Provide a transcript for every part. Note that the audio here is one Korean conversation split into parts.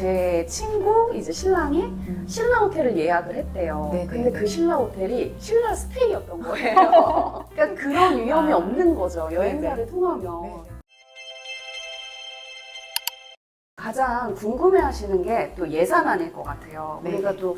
제 친구 이제 신랑이 신라 호텔을 예약을 했대요. 네네. 근데 그 신라 호텔이 신라 스테이였던 거예요. 그러니까 그런 위험이 없는 거죠. 여행사를 통하면. 네. 가장 궁금해하시는 게 또 예산안일 것 같아요. 네. 우리가 또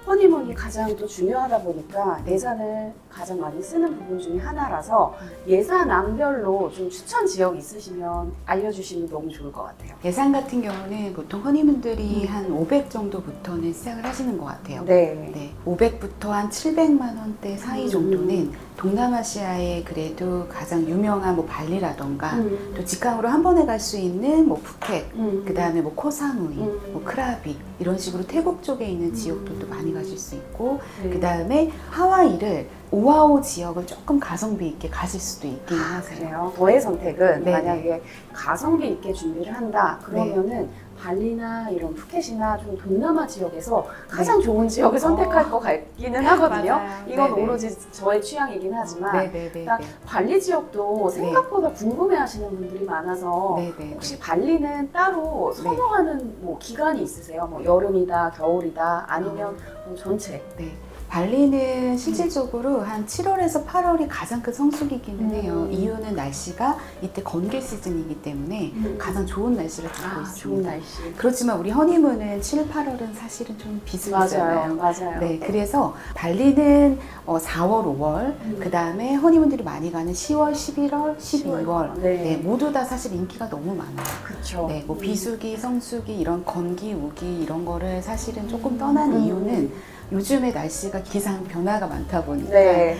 허니문이 가장 또 중요하다 보니까 예산을 가장 많이 쓰는 부분 중에 하나라서 예산안별로 좀 추천 지역 있으시면 알려주시면 너무 좋을 것 같아요. 예산 같은 경우는 보통 허니문들이 한 500 정도부터는 시작을 하시는 것 같아요. 네. 네, 500부터 한 700만 원대 사이 정도는 동남아시아의 그래도 가장 유명한 뭐 발리라던가 또 직항으로 한 번에 갈 수 있는 뭐 푸켓, 그 다음에 뭐 코사무이, 뭐 크라비 이런 식으로 태국 쪽에 있는 지역들도 많이 가실 수 있고 네. 그 다음에 하와이를 오아후 지역을 조금 가성비 있게 가실 수도 있긴 하세요. 그래요? 저의 선택은 네네. 만약에 가성비 있게 준비를 한다 그러면은 발리나 이런 푸켓이나 좀 동남아 지역에서 가장 좋은 지역을 선택할 것 같기는 하거든요. 맞아요. 이건 네네. 오로지 저의 취향이긴 하지만 네네네. 일단 발리 지역도 생각보다 궁금해하시는 분들이 많아서 네네. 혹시 발리는 따로 선호하는 뭐 기간이 있으세요? 뭐 여름이다, 겨울이다, 아니면 뭐 전체? 네. 발리는 실질적으로 한 7월에서 8월이 가장 큰 성수기기는 해요. 이유는 날씨가 이때 건기 시즌이기 때문에 가장 좋은 날씨를 갖고 좋은 있습니다. 날씨. 그렇지만 우리 허니문은 7, 8월은 사실은 좀 비슷하잖아요. 맞아요. 네, 그래서 발리는 4월, 5월, 그 다음에 허니문들이 많이 가는 10월, 11월, 12월, 네, 모두 다 사실 인기가 너무 많아요. 그렇죠. 네, 뭐 비수기, 성수기, 이런 건기, 우기 이런 거를 사실은 조금 떠난 이유는 요즘에 날씨가 기상 변화가 많다 보니까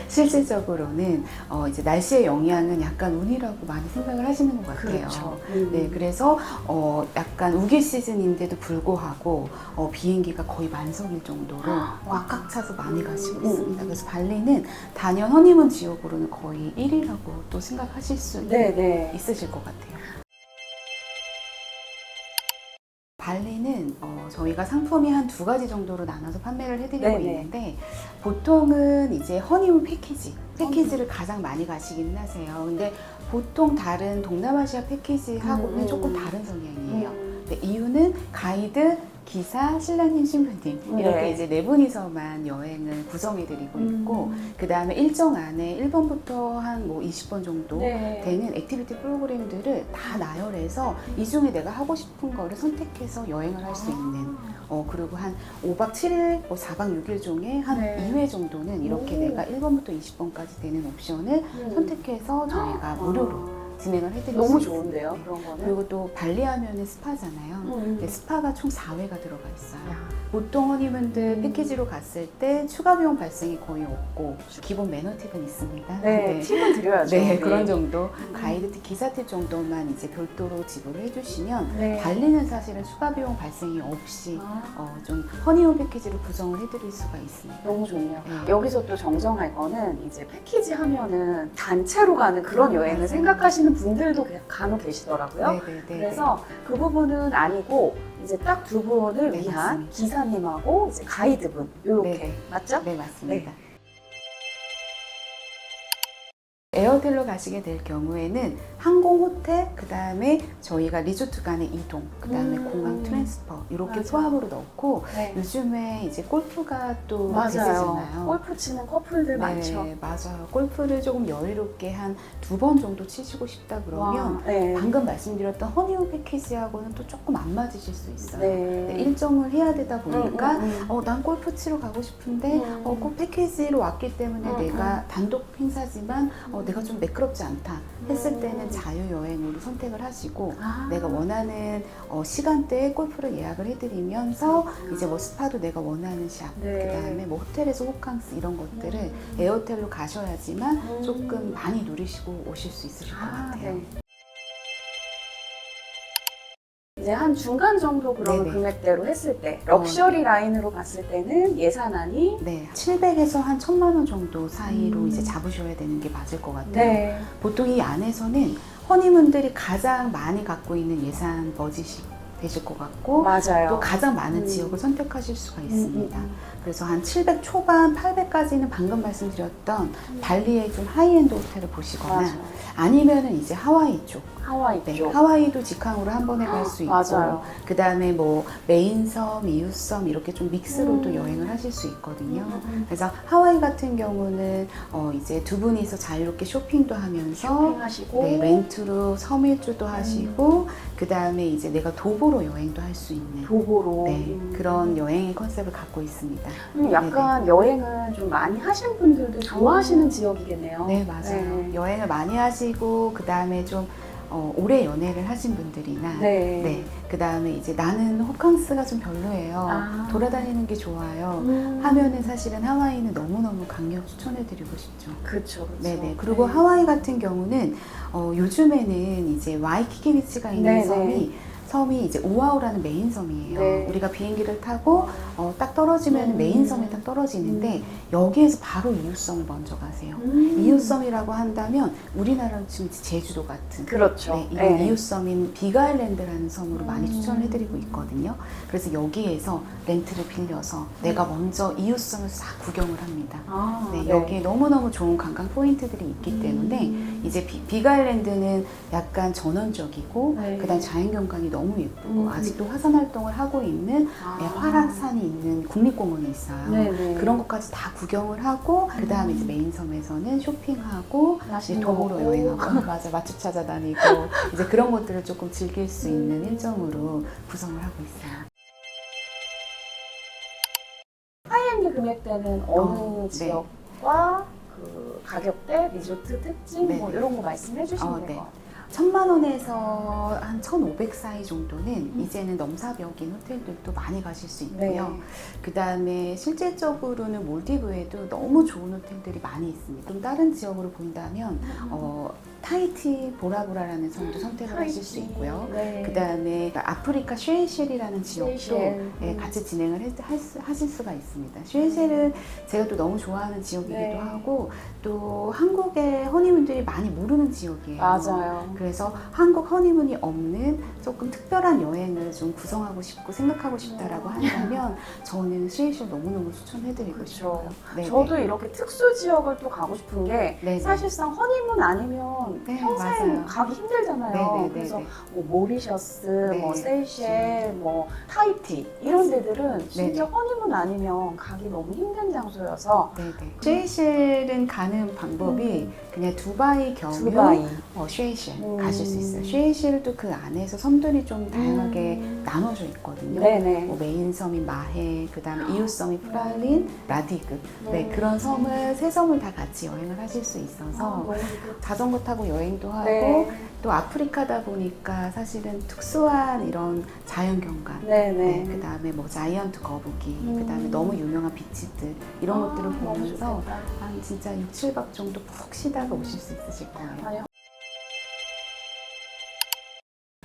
실질적으로는 이제 날씨의 영향은 약간 운이라고 많이 생각을 하시는 것 같아요. 그렇죠. 네, 그래서 약간 우기 시즌인데도 불구하고 비행기가 거의 만석일 정도로 꽉꽉 차서 많이 가시고 있습니다. 그래서 발리는 단연 허니문 지역으로는 거의 1위라고 또 생각하실 수 있으실 것 같아요. 발리는 저희가 상품이 한 2가지 정도로 나눠서 판매를 해드리고 있는데 보통은 이제 허니문 패키지를 가장 많이 가시긴 하세요. 근데 보통 다른 동남아시아 패키지하고는 조금 다른 성향이에요. 근데 이유는 가이드, 기사, 신랑님, 신부님 이렇게 이제 4분이서만 여행을 구성해드리고 있고 그 다음에 일정 안에 1번부터 한 뭐 20번 정도 되는 액티비티 프로그램들을 다 나열해서 이 중에 내가 하고 싶은 거를 선택해서 여행을 할 수 있는 그리고 한 5박 7일, 뭐 4박 6일 중에 한 2회 정도는 이렇게 내가 1번부터 20번까지 되는 옵션을 선택해서 저희가 무료로 진행을 해드리고 너무 있습니다. 좋은데요, 그런 거는? 그리고 또 발리 하면은 스파잖아요. 근데 스파가 총 4회가 들어가 있어요. 보통 허니문들 패키지로 갔을 때 추가 비용 발생이 거의 없고 기본 매너 팁은 있습니다. 팁은 드려야죠. 네, 그런 정도. 가이드 팁, 기사 팁 정도만 이제 별도로 지불을 해주시면 발리는 사실은 추가 비용 발생이 없이 좀 허니문 패키지로 구성을 해드릴 수가 있습니다. 너무 좋네요. 여기서 또 정정할 거는 이제 패키지 하면은 단체로 가는 그런 여행을 생각하시는 분들도 간혹 계시더라고요. 그래서 그 부분은 아니고 이제 딱 2분을 위한 맞습니다. 기사님하고 이제 가이드분 이렇게 맞죠? 네, 맞습니다. 에어텔로 가시게 될 경우에는 항공, 호텔, 그 다음에 저희가 리조트 간의 이동, 그 다음에 공항 트랜스퍼 이렇게 포함으로 넣고 요즘에 이제 골프가 또 대세잖아요. 골프 치는 커플들 많죠. 맞아요. 골프를 조금 여유롭게 한 2번 정도 치시고 싶다 그러면 방금 말씀드렸던 허니문 패키지하고는 또 조금 안 맞으실 수 있어요. 일정을 해야 되다 보니까 난 골프 치러 가고 싶은데 꼭 패키지로 왔기 때문에 내가 단독 행사지만 내가 좀 매끄럽지 않다 했을 때는 자유여행으로 선택을 하시고 내가 원하는 시간대에 골프를 예약을 해드리면서 이제 뭐 스파도 내가 원하는 샵, 그 다음에 뭐 호텔에서 호캉스 이런 것들을 에어텔로 가셔야지만 조금 많이 누리시고 오실 수 있으실 것 같아요. 이제 한 중간 정도 그러면 금액대로 했을 때 럭셔리 라인으로 갔을 때는 예산안이 700에서 한 1000만 원 정도 사이로 이제 잡으셔야 되는 게 맞을 것 같아요. 보통 이 안에서는 허니문들이 가장 많이 갖고 있는 예산 버짓이 되실 것 같고 또 가장 많은 지역을 선택하실 수가 있습니다. 그래서 한 700 초반, 800까지는 방금 말씀드렸던 발리의 좀 하이엔드 호텔을 보시거나 아니면은 이제 하와이 쪽 하와이 네, 쪽. 하와이도 직항으로 한 번에 갈 수 있고, 맞아요. 그 다음에 뭐 메인섬, 이웃섬 이렇게 좀 믹스로도 음. 여행을 하실 수 있거든요. 그래서 하와이 같은 경우는 이제 두 분이서 자유롭게 쇼핑도 하면서 쇼핑하시고 네, 렌트로 섬일주도 하시고, 그 다음에 이제 내가 도보로 여행도 할 수 있는 도보로 네, 그런 여행의 컨셉을 갖고 있습니다. 약간 여행을 좀 많이 하신 분들도 좋아하시는 지역이겠네요. 네, 맞아요. 네. 여행을 많이 하시고, 그 다음에 좀 오래 연애를 하신 분들이나 네. 그 다음에 이제 나는 호캉스가 좀 별로예요. 아. 돌아다니는 게 좋아요. 하면은 사실은 하와이는 너무너무 강력 추천해드리고 싶죠. 그렇죠. 네네. 그리고 하와이 같은 경우는 요즘에는 이제 와이키키 비치가 있는 네네. 섬이 이제 오아우라는 메인 섬이에요. 네. 우리가 비행기를 타고 딱 떨어지면 메인 섬에 딱 떨어지는데 여기에서 바로 이웃섬을 먼저 가세요. 이웃섬이라고 한다면 우리나라로 지금 제주도 같은 그렇죠. 네, 이런 네. 이웃섬인 비가일랜드라는 섬으로 많이 추천을 해드리고 있거든요. 그래서 여기에서 렌트를 빌려서 내가 먼저 이웃섬을 싹 구경을 합니다. 아, 네, 네. 여기에 너무너무 좋은 관광 포인트들이 있기 때문에 이제 비가일랜드는 약간 전원적이고 네. 그다음 자연경관이 너무 예쁘고 아직도 화산 활동을 하고 있는 아. 네, 화락산이 있는 국립공원이 있어요. 네네. 그런 것까지 다 구경을 하고 그 다음에 이제 메인섬에서는 쇼핑하고 맛있는 이제 도보로 거 여행하고 맞아 맛집 찾아다니고 이제 그런 것들을 조금 즐길 수 있는 일정으로 구성을 하고 있어요. 하이엔드 금액대는 어느 네. 지역과 그 가격대, 리조트 특징 네. 뭐 이런 거 말씀해 주시면 네. 될 것 같아요. 1,000만 원에서 한 1,500 사이 정도는 이제는 넘사벽인 호텔들도 많이 가실 수 있고요. 네. 그 다음에 실제적으로는 몰디브에도 너무 좋은 호텔들이 많이 있습니다. 좀 다른 지역으로 본다면 타히티 보라보라라는 섬도 선택을 하실 수 있고요. 네. 그 다음에 아프리카 쉐이쉘이라는 지역도 쉐이쉘. 예, 같이 진행을 하실 수가 있습니다. 쉐이쉘은 제가 또 너무 좋아하는 지역이기도 네. 하고 또 한국의 허니문들이 많이 모르는 지역이에요. 맞아요. 그래서 한국 허니문이 없는 조금 특별한 여행을 좀 구성하고 싶고 생각하고 싶다라고 한다면 저는 쉐이쉘 너무너무 추천해드리고 그렇죠. 싶어요. 네네. 저도 이렇게 특수 지역을 또 가고 싶은 게 네네. 사실상 허니문 아니면 네, 평생 맞아요. 가기 힘들잖아요. 네네네네. 그래서 뭐 모리셔스, 네. 뭐 세이셸, 뭐 타히티 이런 데들은 진짜 네네. 허니문 아니면 가기 너무 힘든 장소여서 네네. 쉐이쉘은 가는 방법이 그냥 두바이 경유 두바이. 쉐이쉘 가실 수 있어요. 쉐이쉘도 그 안에서 섬들이 좀 다양하게 나눠져 있거든요. 네네. 뭐 메인 섬이 마헤, 그 다음에 이웃 섬이 프랄린, 라디그. 네, 그런 섬을 세 섬을 다 같이 여행을 하실 수 있어서 너무 좋겠다. 자전거 타고 여행도 하고 네. 또 아프리카다 보니까 사실은 특수한 이런 자연경관. 네네. 네, 그 다음에 뭐 자이언트 거북이, 그 다음에 너무 유명한 비치들 이런 것들을 너무 보면서 좋겠다. 한 진짜 6, 7박 정도 푹 쉬다가 오실 수 있으실 거예요. 아니,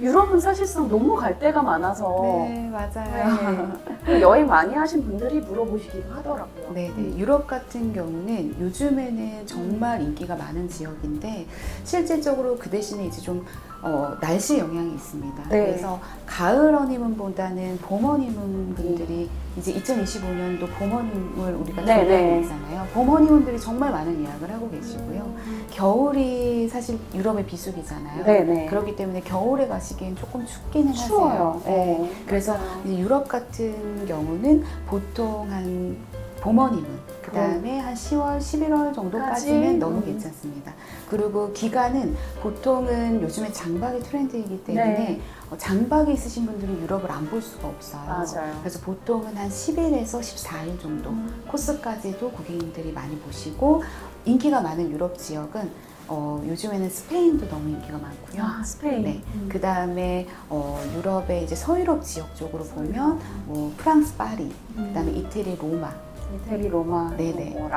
유럽은 사실상 너무 갈 데가 많아서 네, 맞아요. 네. 여행 많이 하신 분들이 물어보시기도 하더라고요. 네네. 유럽 같은 경우는 요즘에는 정말 인기가 많은 지역인데 실질적으로 그 대신에 이제 좀 날씨 영향이 있습니다. 네. 그래서 가을 허니문보다는 봄 허니문 분들이 이제 2025년도 봄 허니문을 우리가 네네. 준비하고 있잖아요. 봄 허니문들이 정말 많은 예약을 하고 계시고요. 겨울이 사실 유럽의 비수기잖아요. 네네. 그렇기 때문에 겨울에 가시기엔 조금 춥기는 추워요. 하세요. 네. 그래서 이제 유럽 같은 경우는 보통 한 봄허니문, 그 다음에 한 10월, 11월 정도까지는 너무 괜찮습니다. 그리고 기간은 보통은 요즘에 장박이 트렌드이기 때문에 네. 장박이 있으신 분들은 유럽을 안 볼 수가 없어요. 맞아요. 그래서 보통은 한 10일에서 14일 정도 코스까지도 고객님들이 많이 보시고 인기가 많은 유럽 지역은 요즘에는 스페인도 너무 인기가 많고요. 아, 스페인. 네. 그 다음에 유럽의 이제 서유럽 지역 쪽으로 보면 뭐 프랑스 파리, 그 다음에 이태리 로마, 이태리 로마, 네네. 뭐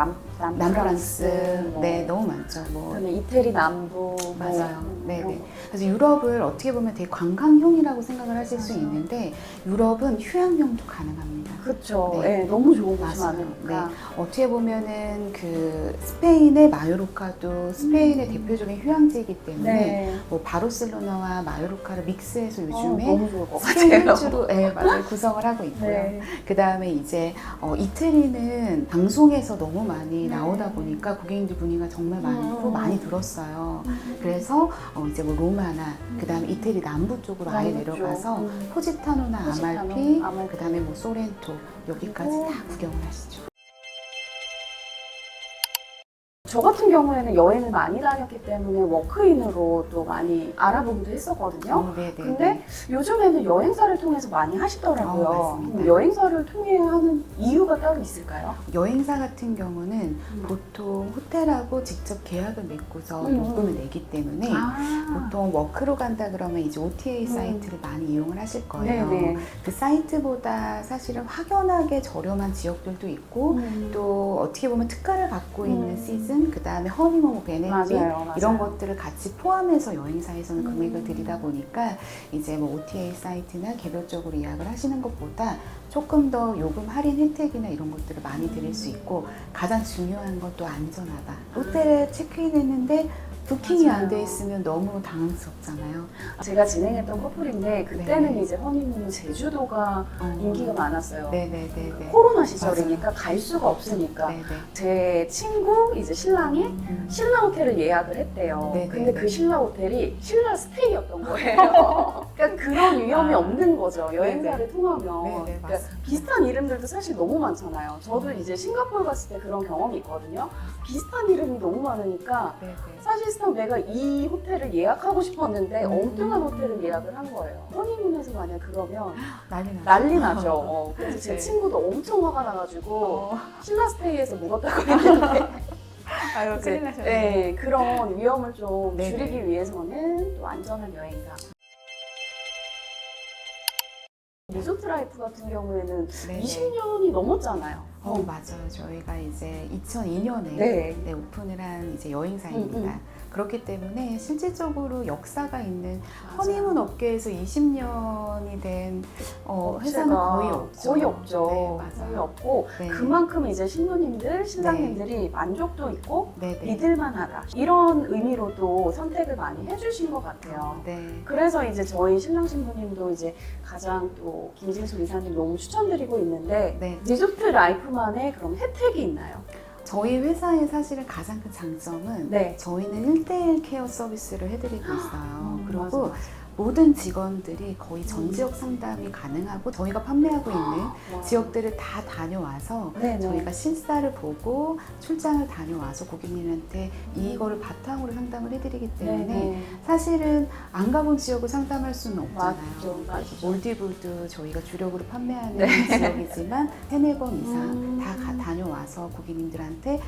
남프랑스, 뭐, 네, 너무 많죠. 뭐 그다음에 이태리 남부, 맞아요. 뭐, 네네. 이런 거. 그래서 유럽을 어떻게 보면 되게 관광형이라고 생각을 하실 수 있는데 유럽은 휴양용도 가능합니다. 그렇죠. 네. 네, 너무 좋은 곳이 맞아요. 많으니까. 네. 어떻게 보면은 그 스페인의 마요르카도 스페인의 대표적인 휴양지이기 때문에 네. 뭐 바르셀로나와 마요르카를 믹스해서 요즘에 너무 좋을 것 스페인 같아요. 일주로 네, 맞아요. 구성을 하고 있고요. 네. 그 다음에 이제 이태리는 일단은 방송에서 너무 많이 나오다 보니까 고객님들 문의가 정말 많고 많이 들었어요. 그래서 이제 뭐 로마나 그다음에 이태리 남부 쪽으로 아예 남부 쪽. 내려가서 포지타노나 포지타노, 아말피, 아말피. 그다음에 뭐 소렌토 여기까지 다 구경을 하시죠. 저 같은 경우에는 여행을 많이 다녔기 때문에 워크인으로 또 많이 알아보기도 했었거든요. 네네. 근데 요즘에는 여행사를 통해서 많이 하시더라고요. 맞습니다. 그럼 여행사를 통해 하는 이유가 따로 있을까요? 여행사 같은 경우는 보통 호텔하고 직접 계약을 맺고서 요금을 내기 때문에 보통 워크로 간다 그러면 이제 OTA 사이트를 많이 이용을 하실 거예요. 네네. 그 사이트보다 사실은 확연하게 저렴한 지역들도 있고 또 어떻게 보면 특가를 갖고 있는 시즌, 그 다음에 허니문, 베네핏 맞아요. 이런 것들을 같이 포함해서 여행사에서는 금액을 드리다 보니까 이제 뭐 OTA 사이트나 개별적으로 예약을 하시는 것보다 조금 더 요금 할인 혜택이나 이런 것들을 많이 드릴 수 있고 가장 중요한 건 또 안전하다. 호텔에 체크인했는데 부킹이 안 돼 있으면 너무 당황스럽잖아요. 제가 진행했던 커플인데 그때는 네. 이제 허니문은 제주도가 인기가 많았어요. 네네네네. 코로나 시절이니까 갈 수가 없으니까 네네. 제 친구 이제 신랑이 신라 호텔을 예약을 했대요. 네네. 근데 그 신라 호텔이 신라 스테이였던 거예요. 그러니까 그런 위험이 없는 거죠. 여행사를 통하면. 네네, 그러니까 맞습니다. 비슷한 이름들도 사실 너무 많잖아요. 저도 이제 싱가포르 갔을 때 그런 경험이 있거든요. 비슷한 이름이 너무 많으니까 네네. 사실상 내가 이 호텔을 예약하고 싶었는데 엉뚱한 호텔을 예약을 한 거예요. 허니문에서 만약 그러면 난리 나죠. 그래서 제 네. 친구도 엄청 화가 나가지고 신라스테이에서 묵었다고 했는데 아유, 이제, 큰일 나셨네. 네, 그런 위험을 좀 네네. 줄이기 위해서는 또 안전한 여행사. 리조트 라이프 같은 경우에는 네네. 20년이 넘었잖아요. 맞아요. 저희가 이제 2002년에 네. 오픈을 한 이제 여행사입니다. 그렇기 때문에 실질적으로 역사가 있는 맞아요. 허니문 업계에서 20년이 된 회사는 거의 없죠. 거의 없죠. 네, 거의 맞아요. 없고 네. 그만큼 이제 신부님들, 신랑님들이 만족도 있고 네네. 믿을만하다. 이런 의미로도 선택을 많이 해주신 것 같아요. 네. 그래서 이제 저희 신랑 신부님도 이제 가장 또 김진수 이사님 너무 추천드리고 있는데 네. 리조트 라이프만의 그런 혜택이 있나요? 저희 회사의 사실은 가장 큰 장점은 네. 저희는 1대1 케어 서비스를 해드리고 있어요. 그리고 맞아. 모든 직원들이 거의 전 지역 상담이 가능하고 저희가 판매하고 있는 와. 지역들을 다 다녀와서 네네. 저희가 실사를 보고 출장을 다녀와서 고객님한테 이거를 바탕으로 상담을 해드리기 때문에 네네. 사실은 안 가본 지역을 상담할 수는 없잖아요. 맞죠. 몰디브도 저희가 주력으로 판매하는 네. 지역이지만 3-4번 이상 다 다녀와서 고객님들한테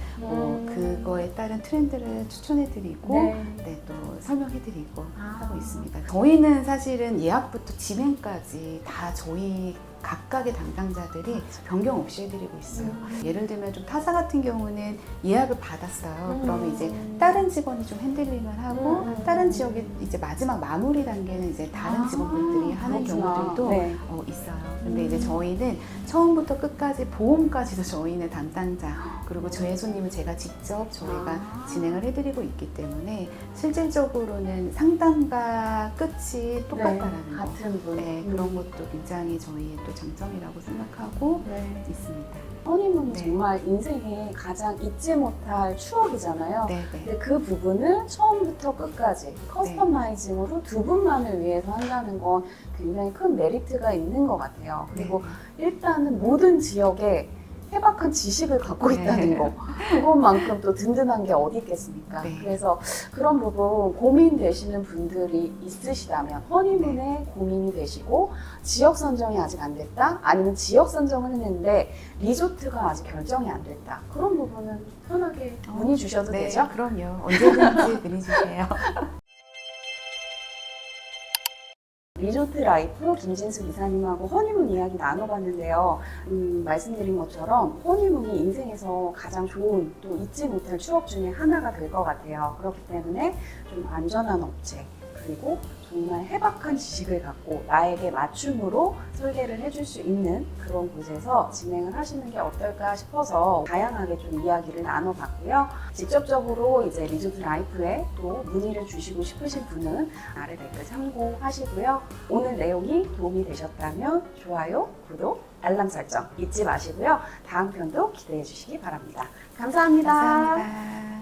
그거에 따른 트렌드를 추천해드리고 네. 또 설명해드리고 아. 하고 있습니다. 저희는 사실은 예약부터 진행까지 다 저희 각각의 담당자들이 변경 없이 해드리고 있어요. 예를 들면 좀 타사 같은 경우는 예약을 받았어요. 그러면 이제 다른 직원이 좀 핸들링을 하고 다른 지역이 이제 마지막 마무리 단계는 이제 다른 직원분들이 하는 그렇구나. 경우들도 네. 있어요. 근데 이제 저희는 처음부터 끝까지 보험까지도 저희는 담당자 그리고 저희 손님은 제가 직접 저희가 진행을 해드리고 있기 때문에 실질적으로는 상담과 끝이 똑같다라는 거. 같은 분. 네, 그런 것도 굉장히 저희의 또 장점이라고 생각하고 네. 있습니다. 허니문이 네. 정말 인생에 가장 잊지 못할 추억이잖아요. 네, 네. 근데 그 부분을 처음부터 끝까지 커스터마이징으로 두 분만을 위해서 한다는 건 굉장히 큰 메리트가 있는 것 같아요. 그리고 일단은 모든 지역에 해박한 지식을 갖고 있다는 거. 그것만큼 또 든든한 게 어디 있겠습니까? 네. 그래서 그런 부분 고민되시는 분들이 있으시다면 허니문에 고민이 되시고 지역 선정이 아직 안 됐다? 아니면 지역 선정을 했는데 리조트가 아직 결정이 안 됐다. 그런 부분은 편하게 문의 주셔도 네, 되죠? 그럼요. 언제든지 문의 주세요. 리조트 라이프 김진수 이사님하고 허니문 이야기 나눠봤는데요. 말씀드린 것처럼 허니문이 인생에서 가장 좋은 또 잊지 못할 추억 중에 하나가 될 것 같아요. 그렇기 때문에 좀 안전한 업체 그리고 정말 해박한 지식을 갖고 나에게 맞춤으로 설계를 해줄 수 있는 그런 곳에서 진행을 하시는 게 어떨까 싶어서 다양하게 좀 이야기를 나눠봤고요. 직접적으로 이제 리조트 라이프에 또 문의를 주시고 싶으신 분은 아래 댓글 참고하시고요. 오늘 내용이 도움이 되셨다면 좋아요, 구독, 알람 설정 잊지 마시고요. 다음 편도 기대해 주시기 바랍니다. 감사합니다. 감사합니다.